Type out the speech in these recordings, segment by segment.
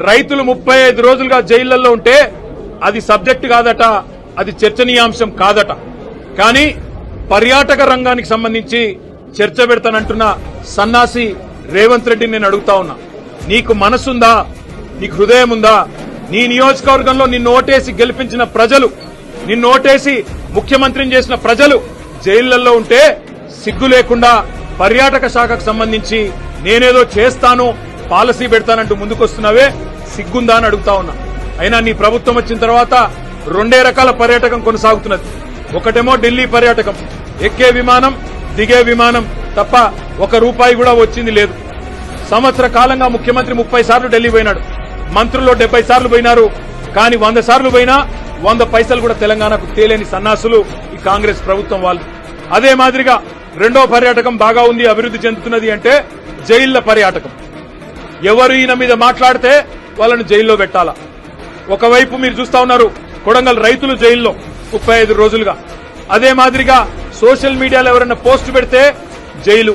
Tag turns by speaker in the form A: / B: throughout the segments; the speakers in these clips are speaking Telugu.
A: రైతులు 35 రోజులుగా జైళ్లలో ఉంటే అది సబ్జెక్ట్ కాదట, అది చర్చనీయాంశం కాదట. కానీ పర్యాటక రంగానికి సంబంధించి చర్చ పెడతానంటున్న సన్నాసి రేవంత్ రెడ్డిని నేను అడుగుతా ఉన్నా, నీకు మనసుందా? నీకు హృదయం ఉందా? నీ నియోజకవర్గంలో నిన్ను ఓటేసి గెలిపించిన ప్రజలు, నిన్ను ఓటేసి ముఖ్యమంత్రిని చేసిన ప్రజలు జైళ్లలో ఉంటే సిగ్గు లేకుండా పర్యాటక శాఖకు సంబంధించి నేనేదో చేస్తాను, పాలసీ పెడతానంటూ ముందుకొస్తున్నావే, సిగ్గుందా అని అడుగుతా ఉన్నా. అయినా నీ ప్రభుత్వం వచ్చిన తర్వాత 2 రకాల పర్యాటకం కొనసాగుతున్నది. ఒకటేమో ఢిల్లీ పర్యాటకం, ఎక్కే విమానం దిగే విమానం తప్ప ₹1 కూడా వచ్చింది లేదు. సంవత్సర కాలంగా ముఖ్యమంత్రి 30 సార్లు ఢిల్లీ పోయినాడు, మంత్రులు 70 సార్లు పోయినారు. కానీ 100 సార్లు పోయినా 100 పైసలు కూడా తెలంగాణకు తేలేని సన్నాసులు ఈ కాంగ్రెస్ ప్రభుత్వం వాళ్ళు. అదే మాదిరిగా రెండో పర్యాటకం బాగా ఉంది, అభివృద్ధి చెందుతున్నది అంటే జైళ్ల పర్యాటకం. ఎవరు ఈయన మీద మాట్లాడితే వాళ్ళను జైల్లో పెట్టాలా. ఒకవైపు మీరు చూస్తా ఉన్నారు కొడంగల్ రైతులు జైల్లో 35 రోజులుగా. అదే మాదిరిగా సోషల్ మీడియాలో ఎవరైనా పోస్ట్ పెడితే జైలు.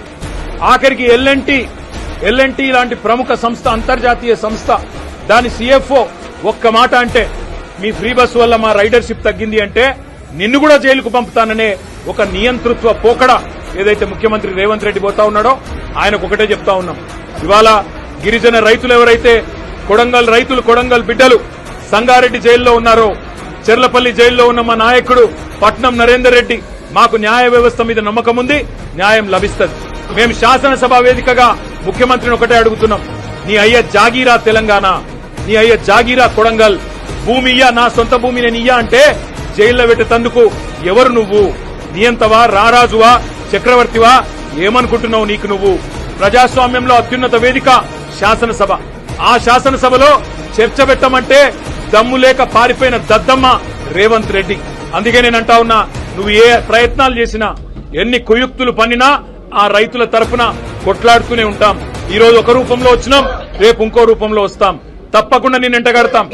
A: ఆఖరికి ఎల్ఎన్టీ లాంటి ప్రముఖ సంస్థ, అంతర్జాతీయ సంస్థ, దాని CFO ఒక్క మాట అంటే మీ ఫ్రీ బస్ వల్ల మా రైడర్షిప్ తగ్గింది అంటే నిన్ను కూడా జైలుకు పంపుతాననే ఒక నియంతృత్వ పోకడ ఏదైతే ముఖ్యమంత్రి రేవంత్ రెడ్డి పోతా ఉన్నాడో ఆయనకు ఒకటే చెప్తా ఉన్నాం. ఇవాళ గిరిజన రైతులు ఎవరైతే కొడంగల్ రైతులు, కొడంగల్ బిడ్డలు సంగారెడ్డి జైల్లో ఉన్నారో, చెర్లపల్లి జైల్లో ఉన్న మా నాయకుడు పట్నం నరేందర్ రెడ్డి, మాకు న్యాయ వ్యవస్థ మీద నమ్మకం ఉంది, న్యాయం లభిస్తుంది. మేము శాసనసభ వేదికగా ముఖ్యమంత్రిని ఒకటే అడుగుతున్నాం, నీ అయ్య జాగీరా తెలంగాణ, నీ అయ్య జాగీరా కొడంగల్, భూమి ఇయ్యా, నా సొంత భూమి నేను ఇయ్యా అంటే జైల్లో పెట్టేందుకు ఎవరు నువ్వు? నియంతవా, రారాజువా, చక్రవర్తివా? ఏమనుకుంటున్నావు నీకు నువ్వు? ప్రజాస్వామ్యంలో అత్యున్నత వేదిక శాసనసభ. ఆ శాసనసభలో చర్చ పెట్టమంటే దమ్ము లేక పారిపోయిన దద్దమ్మ రేవంత్ రెడ్డి. అందుకే నేను అంటా ఉన్నా, నువ్వు ఏ ప్రయత్నాలు చేసినా, ఎన్ని కుయుక్తులు పన్నినా ఆ రైతుల తరఫున కొట్లాడుతూనే ఉంటాం. ఈ రోజు ఒక రూపంలో వచ్చినాం, రేపు ఇంకో రూపంలో వస్తాం. తప్పకుండా నేను ఎంటగడతాం.